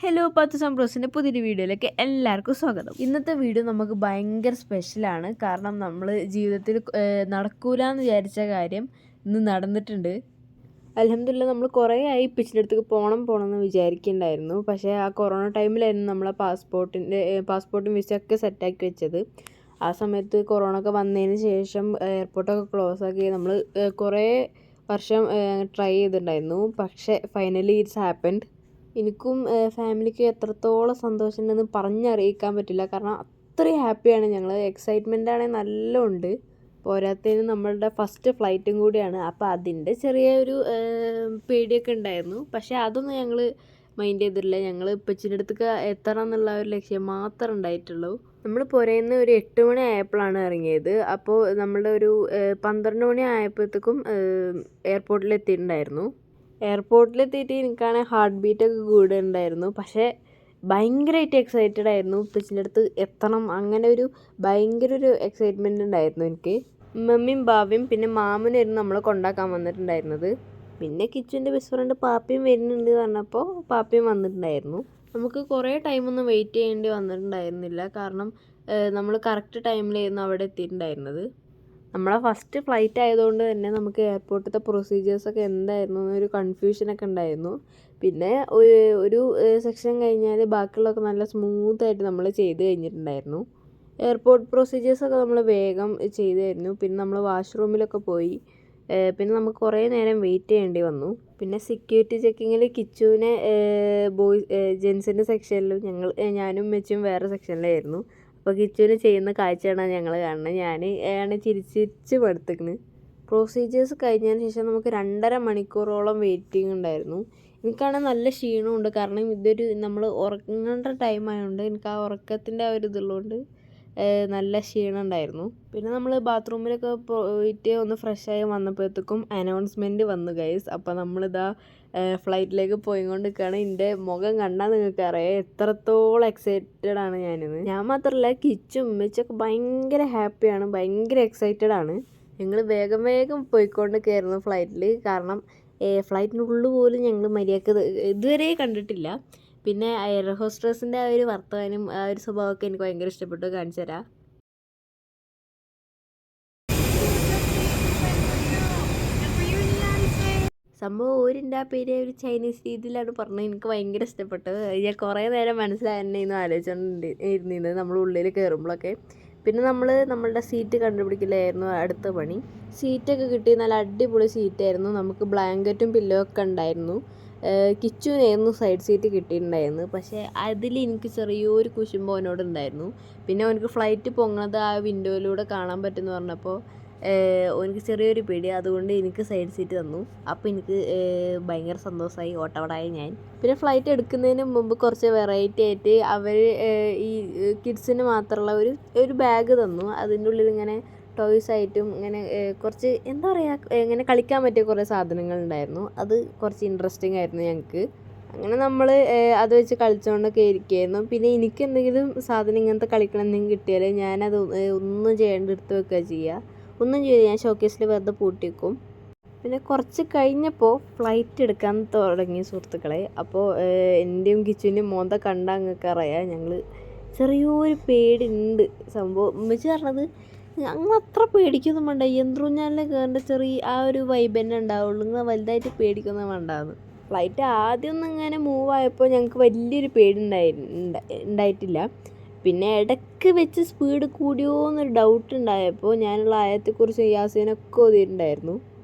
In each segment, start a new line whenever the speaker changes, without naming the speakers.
Hello പത്ത് സംബ്രോസിൻ്റെ പുതിയൊരു വീഡിയോയിലേക്ക് എല്ലാവർക്കും സ്വാഗതം. ഇന്നത്തെ വീഡിയോ നമുക്ക് ഭയങ്കര സ്പെഷ്യലാണ്. കാരണം നമ്മൾ ജീവിതത്തിൽ നടക്കൂലെന്ന് വിചാരിച്ച കാര്യം ഇന്ന് നടന്നിട്ടുണ്ട്. അൽഹംദുലില്ലാ നമ്മൾ കുറേ ആയി ഇപ്പച്ചിൻ്റെ അടുത്തേക്ക് പോകണമെന്ന് വിചാരിക്കുന്നുണ്ടായിരുന്നു. പക്ഷേ ആ കൊറോണ ടൈമിലായിരുന്നു നമ്മളെ പാസ്പോർട്ടും വിസയൊക്കെ സെറ്റാക്കി വെച്ചത്. ആ സമയത്ത് കൊറോണ ഒക്കെ വന്നതിന് ശേഷം എയർപോർട്ടൊക്കെ ക്ലോസ് ആക്കി നമ്മൾ കുറേ വർഷം ട്രൈ ചെയ്തിട്ടുണ്ടായിരുന്നു. പക്ഷേ ഫൈനലി ഇറ്റ്സ് ഹാപ്പൻഡ്. എനിക്കും ഫാമിലിക്കും എത്രത്തോളം സന്തോഷമുണ്ടെന്ന് പറഞ്ഞറിയിക്കാൻ പറ്റില്ല. കാരണം അത്രയും ഹാപ്പിയാണ് ഞങ്ങൾ. എക്സൈറ്റ്മെൻ്റ് ആണെങ്കിൽ നല്ല ഉണ്ട്. പോരാത്തതിന് നമ്മളുടെ ഫസ്റ്റ് ഫ്ലൈറ്റും കൂടിയാണ്. അപ്പോൾ അതിൻ്റെ ചെറിയൊരു പേടിയൊക്കെ ഉണ്ടായിരുന്നു. പക്ഷേ അതൊന്നും ഞങ്ങൾ മൈൻഡ് ചെയ്തിട്ടില്ല. ഞങ്ങൾ ഇപ്പച്ചിൻ്റെ അടുത്തേക്ക് എത്തണം എന്നുള്ള ഒരു ലക്ഷ്യം മാത്രമേ ഉണ്ടായിട്ടുള്ളൂ. നമ്മൾ പുരയിൽ ഒരു 8 മണി ആയപ്പോഴാണ് ഇറങ്ങിയത്. അപ്പോൾ നമ്മളുടെ ഒരു 12 മണി ആയപ്പോഴത്തേക്കും എയർപോർട്ടിൽ എത്തിയിട്ടുണ്ടായിരുന്നു. എയർപോർട്ടിലെത്തിയിട്ട് എനിക്കാണെങ്കിൽ ഹാർട്ട് ബീറ്റൊക്കെ കൂടുന്നുണ്ടായിരുന്നു. പക്ഷേ ഭയങ്കരമായിട്ട് എക്സൈറ്റഡ് ആയിരുന്നു. ഉപ്പച്ചിൻ്റെ അടുത്ത് എത്തണം, അങ്ങനെ ഒരു ഭയങ്കര ഒരു എക്സൈറ്റ്മെൻറ്റ് ഉണ്ടായിരുന്നു എനിക്ക്. മമ്മിയും ബാവയും പിന്നെ മാമനായിരുന്നു നമ്മളെ കൊണ്ടാക്കാൻ വന്നിട്ടുണ്ടായിരുന്നത്. പിന്നെ കിച്ചുവിൻ്റെ ബെസ്റ്റ് ഫ്രണ്ട് പാപ്പയും വരുന്നുണ്ട് പറഞ്ഞപ്പോൾ പാപ്പയും വന്നിട്ടുണ്ടായിരുന്നു. നമുക്ക് കുറേ ടൈമൊന്നും വെയിറ്റ് ചെയ്യേണ്ടി വന്നിട്ടുണ്ടായിരുന്നില്ല. കാരണം നമ്മൾ കറക്റ്റ് ടൈമിലായിരുന്നു അവിടെ എത്തിയിട്ടുണ്ടായിരുന്നത്. നമ്മളെ ഫസ്റ്റ് ഫ്ലൈറ്റ് ആയതുകൊണ്ട് തന്നെ നമുക്ക് എയർപോർട്ടിലത്തെ പ്രൊസീജിയേഴ്സൊക്കെ എന്തായിരുന്നു എന്നൊരു കൺഫ്യൂഷനൊക്കെ ഉണ്ടായിരുന്നു. പിന്നെ ഒരു സെക്ഷൻ കഴിഞ്ഞാൽ ബാക്കിയുള്ളതൊക്കെ നല്ല സ്മൂത്തായിട്ട് നമ്മൾ ചെയ്ത് കഴിഞ്ഞിട്ടുണ്ടായിരുന്നു. എയർപോർട്ട് പ്രൊസീജിയേഴ്സൊക്കെ നമ്മൾ വേഗം ചെയ്തായിരുന്നു. പിന്നെ നമ്മൾ വാഷ്റൂമിലൊക്കെ പോയി. പിന്നെ നമുക്ക് കുറേ നേരം വെയിറ്റ് ചെയ്യേണ്ടി വന്നു. പിന്നെ സെക്യൂരിറ്റി ചെക്കിങ്ങിൽ കിച്ചുവിനെ ജെൻസിൻ്റെ സെക്ഷനിലും ഞാനും മെച്ചും വേറെ സെക്ഷനിലായിരുന്നു. അപ്പോൾ കിച്ചുവിന് ചെയ്യുന്ന കാഴ്ചയാണ് ഞങ്ങൾ കാണുന്നത്. ഞാൻ ചിരിച്ചിരിച്ച് പടുത്തിക്കണ്. പ്രൊസീജിയേഴ്സ് കഴിഞ്ഞതിന് ശേഷം നമുക്ക് 2.5 മണിക്കൂറോളം വെയിറ്റിംഗ് ഉണ്ടായിരുന്നു. എനിക്കാണെങ്കിൽ നല്ല ക്ഷീണമുണ്ട്. കാരണം ഇതൊരു നമ്മൾ ഉറങ്ങേണ്ട ടൈം ആയതുകൊണ്ട് എനിക്ക് ആ ഉറക്കത്തിൻ്റെ ആ ഒരു ഇതുള്ളതുകൊണ്ട് നല്ല ക്ഷീണം ഉണ്ടായിരുന്നു. പിന്നെ നമ്മൾ ബാത്റൂമിലൊക്കെ പോയിട്ട് ഒന്ന് ഫ്രഷായി വന്നപ്പോഴത്തേക്കും അനൗൺസ്മെൻറ്റ് വന്നു ഗൈസ്. അപ്പോൾ നമ്മളിതാ ഫ്ലൈറ്റിലേക്ക് പോയിക്കൊണ്ടിരിക്കുകയാണ്. എൻ്റെ മുഖം കണ്ടാൽ നിങ്ങൾക്ക് അറിയാം എത്രത്തോളം എക്സൈറ്റഡ് ആണ് ഞാനിന്ന്. ഞാൻ മാത്രമല്ല, കിച്ചും ഉമ്മച്ചൊക്കെ ഭയങ്കര ഹാപ്പിയാണ്, ഭയങ്കര എക്സൈറ്റഡ് ആണ്. ഞങ്ങൾ വേഗം പോയിക്കൊണ്ടിരിക്കുകയായിരുന്നു ഫ്ലൈറ്റിൽ. കാരണം ഫ്ലൈറ്റിനുള്ളിൽ പോലും ഞങ്ങൾ മര്യാദക്ക് ഇതുവരെ കണ്ടിട്ടില്ല. പിന്നെ എയർ ഹോസ്റ്റസിൻ്റെ ആ ഒരു വർത്തമാനം, ആ ഒരു സ്വഭാവമൊക്കെ എനിക്ക് ഭയങ്കര ഇഷ്ടപ്പെട്ടു. കാണിച്ചു തരാം. സംഭവം ഓരിൻ്റെ ആ പേര് ഒരു ചൈനീസ് രീതിയിലാണ് പറഞ്ഞത്. എനിക്ക് ഭയങ്കര ഇഷ്ടപ്പെട്ടത്. ഞാൻ കുറേ നേരം മനസ്സിലായിരുന്നു ആലോചിച്ചുകൊണ്ട് ഇരുന്നത് നമ്മൾ ഉള്ളിൽ കയറുമ്പോഴൊക്കെ. പിന്നെ നമ്മളുടെ സീറ്റ് കണ്ടുപിടിക്കലായിരുന്നു അടുത്ത പണി. സീറ്റൊക്കെ കിട്ടി. നല്ല അടിപൊളി സീറ്റായിരുന്നു. നമുക്ക് ബ്ലാങ്കറ്റും പില്ലോ ഒക്കെ ഉണ്ടായിരുന്നു. കിച്ചുവിനായിരുന്നു സൈഡ് സീറ്റ് കിട്ടിയിട്ടുണ്ടായിരുന്നു. പക്ഷേ അതിൽ എനിക്ക് ചെറിയൊരു കുശുമ്പ് അവനോടുണ്ടായിരുന്നു. പിന്നെ അവനക്ക് ഫ്ലൈറ്റ് പൊങ്ങുന്നത് ആ വിൻഡോയിലൂടെ കാണാൻ പറ്റുമെന്ന് പറഞ്ഞപ്പോൾ എനിക്ക് ചെറിയൊരു പേടി. അതുകൊണ്ട് എനിക്ക് സൈഡ് സീറ്റ് തന്നു. അപ്പോൾ എനിക്ക് ഭയങ്കര സന്തോഷമായി, ഓട്ടവടായി ഞാൻ. പിന്നെ ഫ്ലൈറ്റ് എടുക്കുന്നതിന് മുമ്പ് കുറച്ച് വെറൈറ്റി ആയിട്ട് അവർ ഈ കിഡ്സിന് മാത്രമുള്ള ഒരു ബാഗ് തന്നു. അതിൻ്റെ ഉള്ളിൽ ഇങ്ങനെ ടോയ്സ് ആയിട്ടും ഇങ്ങനെ കുറച്ച് എന്താ പറയുക, ഇങ്ങനെ കളിക്കാൻ പറ്റിയ കുറേ സാധനങ്ങളുണ്ടായിരുന്നു. അത് കുറച്ച് ഇൻട്രസ്റ്റിംഗ് ആയിരുന്നു ഞങ്ങൾക്ക്. അങ്ങനെ നമ്മൾ അത് വെച്ച് കളിച്ചുകൊണ്ടൊക്കെ ഇരിക്കുകയായിരുന്നു. പിന്നെ എനിക്ക് എന്തെങ്കിലും സാധനം ഇങ്ങനത്തെ കളിക്കണം എന്തെങ്കിലും കിട്ടിയാൽ ഞാനത് ഒന്നും ചെയ്യേണ്ട എടുത്ത് വെക്കുക ചെയ്യുക. ഒന്നും ചെയ്യില്ല, ഞാൻ ഷോക്കേസിൽ വെറുതെ പൂട്ടി വെക്കും. പിന്നെ കുറച്ച് കഴിഞ്ഞപ്പോൾ ഫ്ലൈറ്റ് എടുക്കാൻ തുടങ്ങി സുഹൃത്തുക്കളെ. അപ്പോൾ എൻ്റെയും കിച്ചുവിൻ്റെയും മോന്ത കണ്ടാൽ നിങ്ങൾക്ക് അറിയാം ഞങ്ങൾ ചെറിയൊരു പേടിയുണ്ട്. സംഭവം ഉമ്മച്ചി പറഞ്ഞത് ഞങ്ങൾ അത്ര പേടിക്കൊന്നും വേണ്ട, യന്ത്രൂഞ്ഞാലിൽ കയറേണ്ട ചെറിയ ആ ഒരു വൈബ് തന്നെ ഉണ്ടാവുള്ളൂ, നിങ്ങൾ വലുതായിട്ട് പേടിക്കൊന്നും വേണ്ടാന്ന്. ഫ്ലൈറ്റ് ആദ്യം ഒന്നും ഇങ്ങനെ മൂവ് ആയപ്പോൾ ഞങ്ങൾക്ക് വലിയൊരു പേടി ഉണ്ടായിട്ടില്ല. പിന്നെ ഇടയ്ക്ക് വെച്ച് സ്പീഡ് കൂടിയോ എന്നൊരു ഡൗട്ട് ഉണ്ടായപ്പോൾ ഞാനുള്ള ആയത്തെക്കുറിച്ച് യാസീനൊക്കെ ഓതിയിട്ടുണ്ടായിരുന്നു.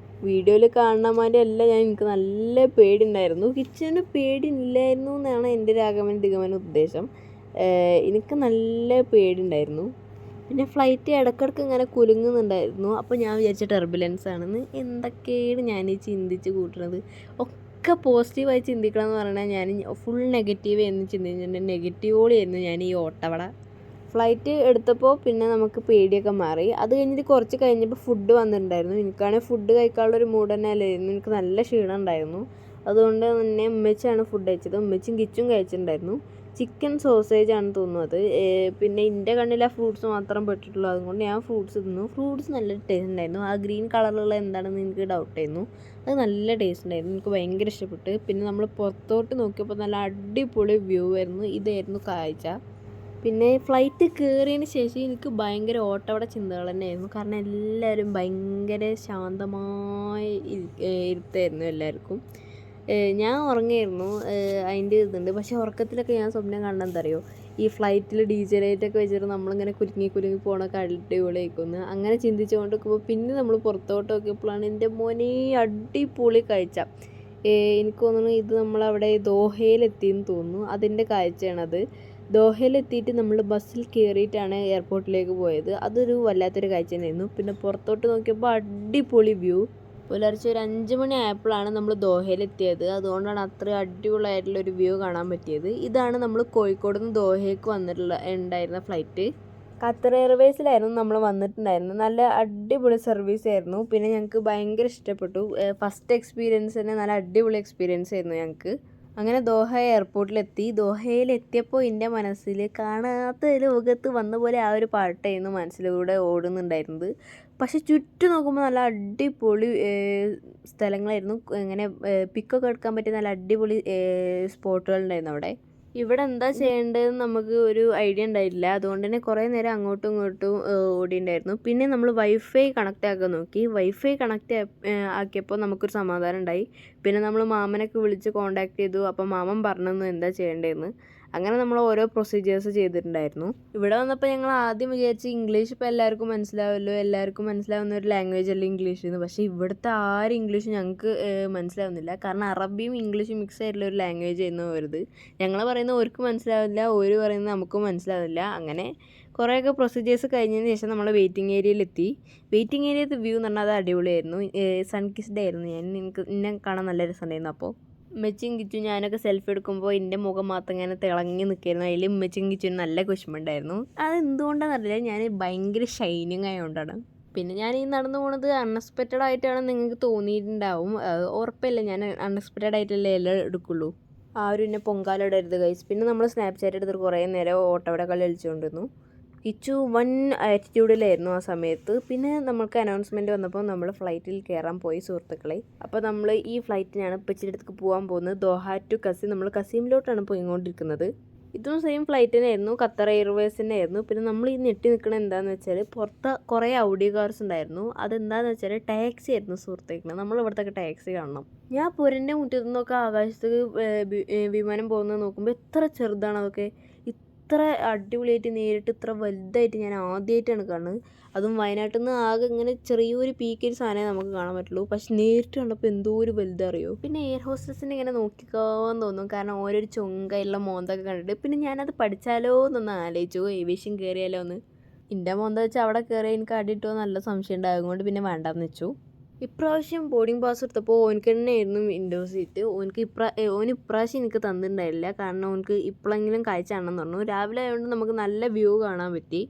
വീഡിയോയിൽ കാണുന്ന മാതിരി അല്ല, എനിക്ക് നല്ല പേടി ഉണ്ടായിരുന്നു. കിച്ചന് പേടി ഇല്ലായിരുന്നു എന്നാണ് എൻ്റെ ഒരു നിഗമന ഉദ്ദേശം. എനിക്ക് നല്ല പേടി ഉണ്ടായിരുന്നു. പിന്നെ ഫ്ലൈറ്റ് ഇടയ്ക്കിടയ്ക്ക് ഇങ്ങനെ കുലുങ്ങുന്നുണ്ടായിരുന്നു. അപ്പോൾ ഞാൻ വിചാരിച്ച ടെർബുലൻസ് ആണെന്ന്. എന്തൊക്കെയാണ് ഞാൻ ചിന്തിച്ച് കൂട്ടുന്നത്. ഒക്കെ പോസിറ്റീവായി ചിന്തിക്കണം എന്ന് പറഞ്ഞാൽ ഞാൻ ഫുൾ നെഗറ്റീവ് എന്ന് ചിന്തിച്ചിട്ടുണ്ട്. നെഗറ്റീവോടെയായിരുന്നു ഞാൻ ഈ ഓട്ടവട. ഫ്ലൈറ്റ് എടുത്തപ്പോൾ പിന്നെ നമുക്ക് പേടിയൊക്കെ മാറി. അത് കഴിഞ്ഞിട്ട് കുറച്ച് കഴിഞ്ഞപ്പോൾ ഫുഡ് വന്നിട്ടുണ്ടായിരുന്നു. എനിക്കാണെങ്കിൽ ഫുഡ് കഴിക്കാനുള്ളൊരു മൂഡ് തന്നെ അല്ലായിരുന്നു. എനിക്ക് നല്ല ക്ഷീണം ഉണ്ടായിരുന്നു. അതുകൊണ്ട് തന്നെ ഉമ്മച്ചിയാണ് ഫുഡ് കഴിച്ചത്. ഉമ്മച്ചും കിച്ചും കഴിച്ചിട്ടുണ്ടായിരുന്നു. ചിക്കൻ സോസേജ് ആണ് തോന്നുന്നത്. പിന്നെ എൻ്റെ കണ്ണിൽ ആ ഫ്രൂട്ട്സ് മാത്രം പെട്ടിട്ടുള്ളൂ. അതുകൊണ്ട് ഞാൻ ഫ്രൂട്ട്സ് തിന്നു. ഫ്രൂട്ട്സ് നല്ല ടേസ്റ്റ് ഉണ്ടായിരുന്നു. ആ ഗ്രീൻ കളറിലുള്ള എന്താണെന്ന് എനിക്ക് ഡൗട്ടായിരുന്നു. അത് നല്ല ടേസ്റ്റ് ഉണ്ടായിരുന്നു. എനിക്ക് ഭയങ്കര ഇഷ്ടപ്പെട്ട്. പിന്നെ നമ്മൾ പുറത്തോട്ട് നോക്കിയപ്പോൾ നല്ല അടിപൊളി വ്യൂ ആയിരുന്നു. ഇതായിരുന്നു കാഴ്ച. പിന്നെ ഫ്ലൈറ്റ് കയറിയതിന് ശേഷം എനിക്ക് ഭയങ്കര ഓട്ടവട ചിന്തകൾ തന്നെയായിരുന്നു. കാരണം എല്ലാവരും ഭയങ്കര ശാന്തമായി ഇരുത്തായിരുന്നു എല്ലാവർക്കും. ഞാൻ ഉറങ്ങിയായിരുന്നു. അതിൻ്റെ ഇതുണ്ട്. പക്ഷേ ഉറക്കത്തിലൊക്കെ ഞാൻ സ്വപ്നം കാണുന്നത് എന്താ അറിയോ, ഈ ഫ്ലൈറ്റിൽ DJ ലൈറ്റൊക്കെ വെച്ചിട്ട് നമ്മളിങ്ങനെ കുലുങ്ങി കുലുങ്ങി പോകണൊക്കെ അടിപൊളിയായിരിക്കുന്നു. അങ്ങനെ ചിന്തിച്ചുകൊണ്ട് നിൽക്കുമ്പോൾ പിന്നെ നമ്മൾ പുറത്തോട്ട് നോക്കിയപ്പോഴാണ് എൻ്റെ മോനെ അടിപൊളി കാഴ്ച. എനിക്ക് തോന്നുന്നു ഇത് നമ്മളവിടെ ദോഹയിലെത്തിയെന്ന് തോന്നുന്നു. അതിൻ്റെ കാഴ്ചയാണത്. ദോഹയിലെത്തിയിട്ട് നമ്മൾ ബസ്സിൽ കയറിയിട്ടാണ് എയർപോർട്ടിലേക്ക് പോയത്. അതൊരു വല്ലാത്തൊരു കാഴ്ച തന്നെയായിരുന്നു. പിന്നെ പുറത്തോട്ട് നോക്കിയപ്പോൾ അടിപൊളി വ്യൂ. പുലർച്ചെ ഒരു 5 മണി ആയപ്പോഴാണ് നമ്മൾ ദോഹയിലെത്തിയത്. അതുകൊണ്ടാണ് അത്ര അടിപൊളിയായിട്ടുള്ളൊരു വ്യൂ കാണാൻ പറ്റിയത്. ഇതാണ് നമ്മൾ കോഴിക്കോട് നിന്ന് ദോഹയ്ക്ക് ഉണ്ടായിരുന്ന ഫ്ലൈറ്റ്. ഖത്തർ എയർവേസിലായിരുന്നു നമ്മൾ വന്നിട്ടുണ്ടായിരുന്നത്. നല്ല അടിപൊളി സർവീസ് ആയിരുന്നു. പിന്നെ ഞങ്ങൾക്ക് ഭയങ്കര ഇഷ്ടപ്പെട്ടു. ഫസ്റ്റ് എക്സ്പീരിയൻസ് തന്നെ നല്ല അടിപൊളി എക്സ്പീരിയൻസ് ആയിരുന്നു ഞങ്ങൾക്ക്. അങ്ങനെ ദോഹ എയർപോർട്ടിലെത്തി. ദോഹയിലെത്തിയപ്പോൾ എൻ്റെ മനസ്സിൽ കാണാത്ത ലോകത്ത് വന്ന പോലെ ആ ഒരു പാട്ടായിരുന്നു മനസ്സിലൂടെ ഓടുന്നുണ്ടായിരുന്നത്. പക്ഷെ ചുറ്റും നോക്കുമ്പോൾ നല്ല അടിപൊളി സ്ഥലങ്ങളായിരുന്നു. ഇങ്ങനെ പിക്കൊക്കെ എടുക്കാൻ പറ്റിയ നല്ല അടിപൊളി സ്പോട്ടുകളുണ്ടായിരുന്നു അവിടെ. ഇവിടെ എന്താ ചെയ്യേണ്ടതെന്ന് നമുക്ക് ഒരു ഐഡിയ ഉണ്ടായില്ല. അതുകൊണ്ട് തന്നെ കുറേ നേരം അങ്ങോട്ടും ഇങ്ങോട്ടും ഓടിയിട്ടുണ്ടായിരുന്നു. പിന്നെ നമ്മൾ വൈഫൈ കണക്റ്റ് ആക്കാൻ നോക്കി. വൈഫൈ കണക്റ്റ് ആക്കിയപ്പോൾ നമുക്കൊരു സമാധാനം ഉണ്ടായി. പിന്നെ നമ്മൾ മാമനൊക്കെ വിളിച്ച് കോൺടാക്ട് ചെയ്തു. അപ്പോൾ മാമൻ പറഞ്ഞു എന്താ ചെയ്യേണ്ടതെന്ന്. അങ്ങനെ നമ്മൾ ഓരോ പ്രൊസീജിയേഴ്സ് ചെയ്തിട്ടുണ്ടായിരുന്നു. ഇവിടെ വന്നപ്പോൾ ഞങ്ങൾ ആദ്യം വിചാരിച്ച് ഇംഗ്ലീഷ് ഇപ്പോൾ എല്ലാവർക്കും മനസ്സിലാവുമല്ലോ, എല്ലാവർക്കും മനസ്സിലാവുന്ന ഒരു ലാംഗ്വേജ് അല്ല ഇംഗ്ലീഷ് എന്ന്. പക്ഷേ ഇവിടുത്തെ ആരും ഇംഗ്ലീഷ് ഞങ്ങൾക്ക് മനസ്സിലാവുന്നില്ല. കാരണം അറബിയും ഇംഗ്ലീഷും മിക്സ് ആയിട്ടുള്ള ഒരു ലാംഗ്വേജ് ആയിരുന്നു വരുത്. ഞങ്ങൾ പറയുന്നത് അവർക്ക് മനസ്സിലാവില്ല, ഓര് പറയുന്നത് നമുക്കും മനസ്സിലാവില്ല. അങ്ങനെ കുറേയൊക്കെ പ്രൊസീജിയേഴ്സ് കഴിഞ്ഞതിന് ശേഷം നമ്മൾ വെയിറ്റിംഗ് ഏരിയയിലെത്തി. വെയിറ്റിംഗ് ഏരിയത്തെ വ്യൂ എന്ന് പറഞ്ഞാൽ അത് അടിപൊളിയായിരുന്നു. സൺ കിസ്ഡ് ആയിരുന്നു ഞാൻ. എന്നെ കാണാൻ നല്ല രസമുണ്ടായിരുന്നു. അപ്പോൾ ഉമ്മച്ചിയും കിച്ചും ഞാനൊക്കെ സെൽഫി എടുക്കുമ്പോൾ എൻ്റെ മുഖം മാത്രം ഇങ്ങനെ തിളങ്ങി നിൽക്കുകയായിരുന്നു. അതിൽ ഉമ്മച്ചിയും കിച്ചും നല്ല കുശുമുണ്ടായിരുന്നു. അത് എന്തുകൊണ്ടാണെന്നറിയില്ല, ഞാൻ ഭയങ്കര ഷൈനിങ് ആയതുകൊണ്ടാണ്. പിന്നെ ഞാൻ ഈ നടന്നു പോകുന്നത് അൺഎക്സ്പെക്റ്റഡ് ആയിട്ടാണ് നിങ്ങൾക്ക് തോന്നിയിട്ടുണ്ടാവും. ഉറപ്പില്ല, ഞാൻ അൺഎക്സ്പെക്റ്റഡ് ആയിട്ടല്ലേ എല്ലാം എടുക്കുള്ളൂ. ആരും എന്നെ പൊങ്കാല ഇടരുത് ഗൈസ്. പിന്നെ നമ്മൾ സ്നാപ്ചാറ്റ് എടുത്തിട്ട് കുറേ നേരം ഓട്ടവട കളി കളിച്ചുകൊണ്ടിരുന്നു. കിച്ചു വൺ ആറ്റിറ്റ്യൂഡിലായിരുന്നു ആ സമയത്ത്. പിന്നെ നമുക്ക് അനൗൺസ്മെൻറ്റ് വന്നപ്പോൾ നമ്മൾ ഫ്ലൈറ്റിൽ കയറാൻ പോയി സുഹൃത്തുക്കളെ. അപ്പോൾ നമ്മൾ ഈ ഫ്ലൈറ്റിനാണ് ഇപ്പച്ചിയുടെ അടുത്തേക്ക് പോകാൻ പോകുന്നത്. Doha to Qassim. നമ്മൾ കസീമിലോട്ടാണ് പോയിക്കൊണ്ടിരിക്കുന്നത്. ഇതും സെയിം ഫ്ലൈറ്റ് തന്നെയായിരുന്നു, ഖത്തർ എയർവേസിൻ്റെ ആയിരുന്നു. പിന്നെ നമ്മൾ ഈ ഞെട്ടി നിൽക്കുന്നത് എന്താണെന്ന് വെച്ചാൽ പുറത്ത് കുറേ ഔഡി കാർസ് ഉണ്ടായിരുന്നു. അതെന്താണെന്ന് വെച്ചാൽ ടാക്സി ആയിരുന്നു സുഹൃത്തുക്കളെ. നമ്മൾ ഇവിടുത്തെ ടാക്സി കാണണം. ഞാൻ പുരൻ്റെ മുറ്റത്തു നിന്നൊക്കെ ആകാശത്തേക്ക് വിമാനം പോകുന്നത് നോക്കുമ്പോൾ എത്ര ചെറുതാണ് അതൊക്കെ. ഇത്ര അടിപൊളിയായിട്ട് നേരിട്ട് ഇത്ര വലുതായിട്ട് ഞാൻ ആദ്യമായിട്ടാണ് കാണുന്നത്. അതും വയനാട്ടിൽ നിന്ന് ആകെ ഇങ്ങനെ ചെറിയൊരു പീക്കൊരു സാധനമേ നമുക്ക് കാണാൻ പറ്റുള്ളൂ. പക്ഷെ നേരിട്ട് കണ്ടപ്പോൾ എന്തോ ഒരു വലുതറിയോ. പിന്നെ എയർ ഹോസ്റ്റസിനെ ഇങ്ങനെ നോക്കിക്കാന്ന് തോന്നും. കാരണം ഓരോരു ചൊങ്കയുള്ള മോന്തൊക്കെ കണ്ടിട്ട് പിന്നെ ഞാനത് പഠിച്ചാലോ എന്നൊന്ന് ആലോചിച്ചു, ഏവിയേഷൻ കയറിയാലോ എന്ന്. എൻ്റെ മോന്ത വെച്ച് അവിടെ കയറിയാൽ എനിക്ക് അടിയിട്ടോ നല്ല സംശയം ഉണ്ടാകും. കൊണ്ട് പിന്നെ വേണ്ടാന്ന് വെച്ചു. ഇപ്രാവശ്യം ബോർഡിംഗ് പാസ് എടുത്തപ്പോൾ ഓനക്ക് തന്നെയായിരുന്നു വിൻഡോ സീറ്റ്. ഓന് ഇപ്രാവശ്യം എനിക്ക് തന്നിട്ടുണ്ടായില്ല. കാരണം ഓനക്ക് ഇപ്പോഴെങ്കിലും കാഴ്ച കാണണമെന്ന് പറഞ്ഞു. രാവിലെ ആയതുകൊണ്ട് നമുക്ക് നല്ല വ്യൂ കാണാൻ പറ്റി.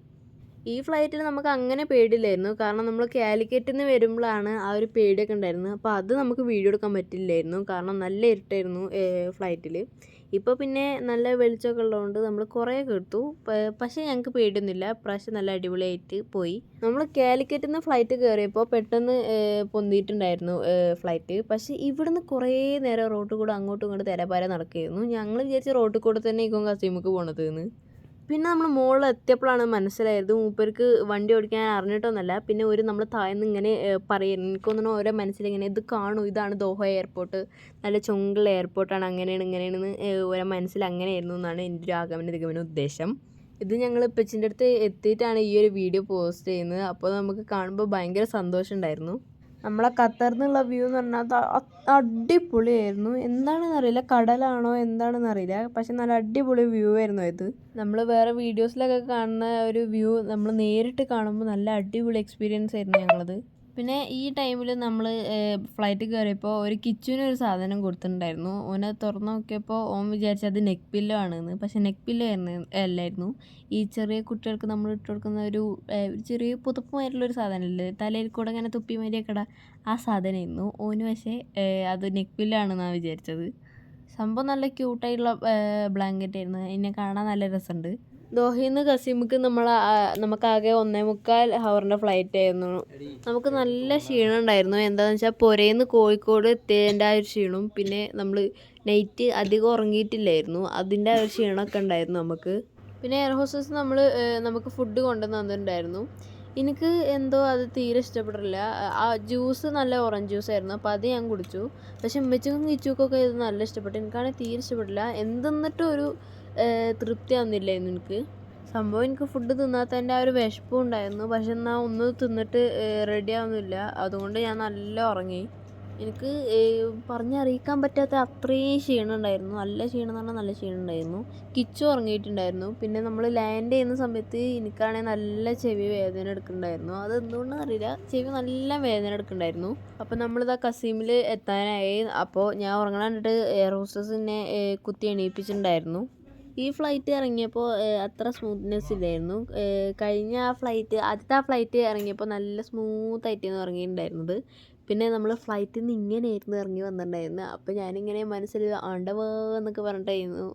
ഈ ഫ്ലൈറ്റിൽ നമുക്ക് അങ്ങനെ പേടിയില്ലായിരുന്നു. കാരണം നമ്മൾ കാലിക്കറ്റിൽ നിന്ന് വരുമ്പോഴാണ് ആ ഒരു പേടിയൊക്കെ ഉണ്ടായിരുന്നത്. അപ്പോൾ അത് നമുക്ക് വീഡിയോ എടുക്കാൻ പറ്റില്ലായിരുന്നു. കാരണം നല്ല ഇരുട്ടായിരുന്നു ഫ്ലൈറ്റിൽ. ഇപ്പോൾ പിന്നെ നല്ല വെളിച്ചമൊക്കെ ഉള്ളതുകൊണ്ട് നമ്മൾ കുറേയൊക്കെ എടുത്തു. പക്ഷേ ഞങ്ങൾക്ക് പേടിയൊന്നുമില്ല. പ്രാവശ്യം നല്ല അടിപൊളിയായിട്ട് പോയി. നമ്മൾ കാലിക്കറ്റിൽ നിന്ന് ഫ്ലൈറ്റ് കയറിയപ്പോൾ പെട്ടെന്ന് പൊന്തിയിട്ടുണ്ടായിരുന്നു ഫ്ലൈറ്റ്. പക്ഷേ ഇവിടുന്ന് കുറേ നേരം റോട്ടിൽ കൂടെ അങ്ങോട്ടും ഇങ്ങോട്ടും തെരപ്പാര നടക്കുകയായിരുന്നു. ഞങ്ങൾ വിചാരിച്ച റോട്ടിൽ കൂടെ തന്നെ ഇപ്പം കസീമുക്ക് പോണത് എന്ന്. പിന്നെ നമ്മൾ മുകളിൽ എത്തിയപ്പോഴാണ് മനസ്സിലായത് മൂപ്പർക്ക് വണ്ടി ഓടിക്കാൻ അറിഞ്ഞിട്ടൊന്നുമല്ല. പിന്നെ നമ്മൾ താഴ്ന്ന് ഇങ്ങനെ പറയുന്നു. എനിക്ക് തോന്നുന്നു ഓരോ മനസ്സിലിങ്ങനെ ഇത് കാണൂ, ഇതാണ് ദോഹ എയർപോർട്ട്, നല്ല ചുങ്കുള്ള എയർപോർട്ടാണ്, അങ്ങനെയാണ് ഇങ്ങനെയാണെന്ന് ഓരോ മനസ്സിൽ അങ്ങനെയായിരുന്നു എന്നാണ് എൻ്റെ ഒരു ആഗമന ഉദ്ദേശം. ഇത് ഞങ്ങൾ ഇപ്പച്ചിൻ്റെ അടുത്ത് എത്തിയിട്ടാണ് ഈ ഒരു വീഡിയോ പോസ്റ്റ് ചെയ്യുന്നത്. അപ്പോൾ നമുക്ക് കാണുമ്പോൾ ഭയങ്കര സന്തോഷമുണ്ടായിരുന്നു. നമ്മളെ ഖത്തറിൽ നിന്നുള്ള വ്യൂ എന്ന് പറഞ്ഞാൽ അടിപൊളിയായിരുന്നു. എന്താണെന്ന് അറിയില്ല, കടലാണോ എന്താണെന്ന് അറിയില്ല, പക്ഷെ നല്ല അടിപൊളി വ്യൂ ആയിരുന്നു ഇത്. നമ്മൾ വേറെ വീഡിയോസിലൊക്കെ കാണുന്ന ഒരു വ്യൂ നമ്മൾ നേരിട്ട് കാണുമ്പോൾ നല്ല അടിപൊളി എക്സ്പീരിയൻസ് ആയിരുന്നു ഞങ്ങളത്. പിന്നെ ഈ ടൈമിൽ നമ്മൾ ഫ്ലൈറ്റ് കയറിയപ്പോൾ ഒരു കിച്ചുവിനൊരു സാധനം കൊടുത്തിട്ടുണ്ടായിരുന്നു. ഓനെ തുറന്ന് നോക്കിയപ്പോൾ ഓൻ വിചാരിച്ചത് നെക്ക് പില്ലോ ആണെന്ന്. പക്ഷെ നെക്ക് പില്ലോ അല്ലായിരുന്നു. ഈ ചെറിയ കുട്ടികൾക്ക് നമ്മൾ ഇട്ട് കൊടുക്കുന്ന ഒരു ചെറിയ പുതപ്പുമായിട്ടുള്ളൊരു സാധനമില്ലേ, തലയിൽ കൂടെ ഇങ്ങനെ തുപ്പി മരിയൊക്കെ ഇടാം, ആ സാധനമായിരുന്നു. ഓന് പക്ഷേ അത് നെക്ക് പില്ലോ ആണെന്നാണ് വിചാരിച്ചത്. സംഭവം നല്ല ക്യൂട്ടായിട്ടുള്ള ബ്ലാങ്കറ്റ് ആയിരുന്നു. എന്നെ കാണാൻ നല്ല രസമുണ്ട്. ദോഹയിൽ നിന്ന് കസീമുക്ക് നമുക്കാകെ 1.25 ഹവറിൻ്റെ ഫ്ലൈറ്റ് ആയിരുന്നു. നമുക്ക് നല്ല ക്ഷീണം ഉണ്ടായിരുന്നു. എന്താണെന്ന് വെച്ചാൽ പുരയിൽനിന്ന് കോഴിക്കോട് എത്തിയതിൻ്റെ ആ ഒരു ക്ഷീണവും പിന്നെ നമ്മൾ നൈറ്റ് അധികം ഉറങ്ങിയിട്ടില്ലായിരുന്നു, അതിൻ്റെ ആ ഒരു ക്ഷീണമൊക്കെ ഉണ്ടായിരുന്നു നമുക്ക്. പിന്നെ എയർ ഹോസ്റ്റസ് നമുക്ക് ഫുഡ് കൊണ്ടുവന്ന് തന്നിട്ടുണ്ടായിരുന്നു. എനിക്ക് എന്തോ അത് തീരെ ഇഷ്ടപ്പെട്ടില്ല. ആ ജ്യൂസ് നല്ല ഓറഞ്ച് ജ്യൂസായിരുന്നു, അപ്പോൾ അത് ഞാൻ കുടിച്ചു. പക്ഷെ ഉമ്മച്ചിക്കും കിച്ചുക്കൊക്കെ ഇത് നല്ല ഇഷ്ടപ്പെട്ടു. എനിക്കാണെങ്കിൽ തീരെ ഇഷ്ടപ്പെട്ടില്ല. എന്തെന്നിട്ടും ഒരു തൃപ്തി ആവുന്നില്ലായിരുന്നു എനിക്ക്. സംഭവം എനിക്ക് ഫുഡ് തിന്നാത്തതിൻ്റെ ആ ഒരു വിശപ്പും ഉണ്ടായിരുന്നു. പക്ഷെ എന്നാൽ ഒന്നും തിന്നിട്ട് റെഡി ആവുന്നില്ല. അതുകൊണ്ട് ഞാൻ നല്ല ഉറങ്ങി. എനിക്ക് പറഞ്ഞറിയിക്കാൻ പറ്റാത്ത അത്രയും ക്ഷീണം ഉണ്ടായിരുന്നു. നല്ല ക്ഷീണം എന്ന് പറഞ്ഞാൽ നല്ല ക്ഷീണം ഉണ്ടായിരുന്നു. കിച്ചു ഉറങ്ങിയിട്ടുണ്ടായിരുന്നു. പിന്നെ നമ്മൾ ലാൻഡ് ചെയ്യുന്ന സമയത്ത് എനിക്കാണെങ്കിൽ നല്ല ചെവി വേദന എടുക്കുന്നുണ്ടായിരുന്നു. അത് എന്തുകൊണ്ടാണെന്ന് അറിയില്ല, ചെവി നല്ല വേദന എടുക്കുന്നുണ്ടായിരുന്നു. അപ്പോൾ നമ്മളിതാ കസീമിൽ എത്താനായി. അപ്പോൾ ഞാൻ ഉറങ്ങണ കണ്ടിട്ട് എയർ ഹോസ്റ്റസ് എന്നെ കുത്തി എണീപ്പിച്ചിട്ടുണ്ടായിരുന്നു. ഈ ഫ്ലൈറ്റ് ഇറങ്ങിയപ്പോൾ അത്ര സ്മൂത്ത്നെസ് ഇല്ലായിരുന്നു. കഴിഞ്ഞ ആദ്യത്തെ ഫ്ലൈറ്റ് ഇറങ്ങിയപ്പോൾ നല്ല സ്മൂത്തായിട്ടായിരുന്നു ഇറങ്ങിയിട്ടുണ്ടായിരുന്നത്. പിന്നെ നമ്മൾ ഫ്ലൈറ്റിൽ നിന്ന് ഇങ്ങനെയായിരുന്നു ഇറങ്ങി വന്നിട്ടുണ്ടായിരുന്നത്. അപ്പോൾ ഞാനിങ്ങനെ മനസ്സിൽ ആണ്ടവാ എന്നൊക്കെ പറഞ്ഞിട്ടായിരുന്നു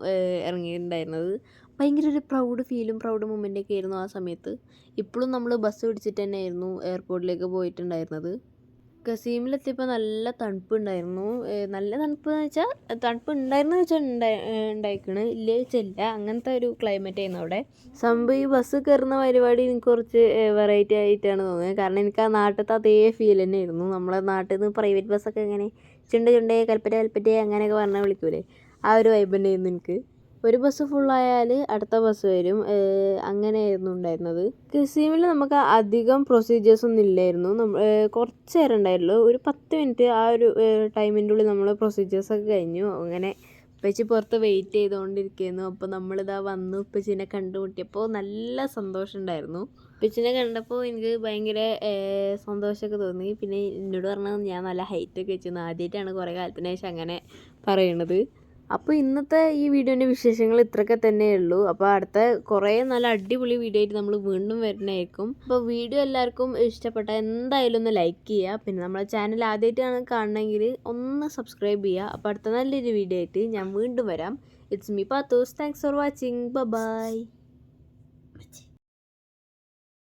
ഇറങ്ങിയിട്ടുണ്ടായിരുന്നത്. ഭയങ്കര ഒരു പ്രൗഡ് ഫീലും പ്രൗഡ് മൊമെൻ്റൊക്കെ ആയിരുന്നു ആ സമയത്ത്. ഇപ്പോഴും നമ്മൾ ബസ് പിടിച്ചിട്ട് തന്നെയായിരുന്നു എയർപോർട്ടിലേക്ക് പോയിട്ടുണ്ടായിരുന്നത്. കസീമിലെത്തിയപ്പോൾ നല്ല തണുപ്പുണ്ടായിരുന്നു. നല്ല തണുപ്പെന്ന് വെച്ചാൽ തണുപ്പ് ഉണ്ടായിരുന്നു വെച്ചാൽ ഉണ്ടായിക്കണ്, ഇല്ലേ വെച്ചില്ല, അങ്ങനത്തെ ഒരു ക്ലൈമറ്റ് ആയിരുന്നു അവിടെ. സംഭവം ഈ ബസ് കയറുന്ന പരിപാടി എനിക്ക് കുറച്ച് വെറൈറ്റി ആയിട്ടാണ് തോന്നിയത്. കാരണം എനിക്ക് ആ നാട്ടിലത്തെ അതേ ഫീൽ തന്നെയായിരുന്നു. നമ്മളെ നാട്ടിൽ നിന്ന് പ്രൈവറ്റ് ബസ്സൊക്കെ ഇങ്ങനെ ചുണ്ടേ കൽപ്പറ്റ അങ്ങനെയൊക്കെ പറഞ്ഞാൽ വിളിക്കൂലേ, ആ ഒരു വൈബ് തന്നെയായിരുന്നു എനിക്ക്. ഒരു ബസ് ഫുള്ളായാൽ അടുത്ത ബസ് വരും, അങ്ങനെയായിരുന്നു ഉണ്ടായിരുന്നത്. കസീമിൽ നമുക്ക് അധികം പ്രൊസീജിയേഴ്സ് ഒന്നും ഇല്ലായിരുന്നു. കുറച്ച് നേരം ഉണ്ടായുള്ളൂ, ഒരു 10 മിനിറ്റ്. ആ ഒരു ടൈമിൻ്റെ ഉള്ളിൽ നമ്മൾ പ്രൊസീജിയേഴ്സൊക്കെ കഴിഞ്ഞു. അങ്ങനെ ഉപ്പച്ചി പുറത്ത് വെയിറ്റ് ചെയ്തുകൊണ്ടിരിക്കുകയായിരുന്നു. അപ്പോൾ നമ്മളിതാ വന്നു ഉപ്പച്ചിനെ കണ്ടുമുട്ടിയപ്പോൾ നല്ല സന്തോഷം ഉണ്ടായിരുന്നു. ഉപ്പച്ചിനെ കണ്ടപ്പോൾ എനിക്ക് ഭയങ്കര സന്തോഷമൊക്കെ തോന്നി. പിന്നെ എന്നോട് പറഞ്ഞത് ഞാൻ നല്ല ഹൈറ്റൊക്കെ വെച്ചിരുന്നു. ആദ്യമായിട്ടാണ് കുറേ കാലത്തിന് ശേഷം അങ്ങനെ പറയണത്. അപ്പോൾ ഇന്നത്തെ ഈ വീഡിയോൻ്റെ വിശേഷങ്ങൾ ഇത്രയൊക്കെ തന്നെയുള്ളൂ. അപ്പോൾ അടുത്ത കുറേ നല്ല അടിപൊളി വീഡിയോ ആയിട്ട് നമ്മൾ വീണ്ടും വരുന്നതായിരിക്കും. അപ്പോൾ വീഡിയോ എല്ലാവർക്കും ഇഷ്ടപ്പെട്ടാൽ എന്തായാലും ഒന്ന് ലൈക്ക് ചെയ്യുക. പിന്നെ നമ്മളെ ചാനൽ ആദ്യമായിട്ടാണ് കാണണമെങ്കിൽ ഒന്ന് സബ്സ്ക്രൈബ് ചെയ്യുക. അപ്പോൾ അടുത്ത നല്ലൊരു വീഡിയോ ആയിട്ട് ഞാൻ വീണ്ടും വരാം. It's me Pathus. Thanks for watching. By.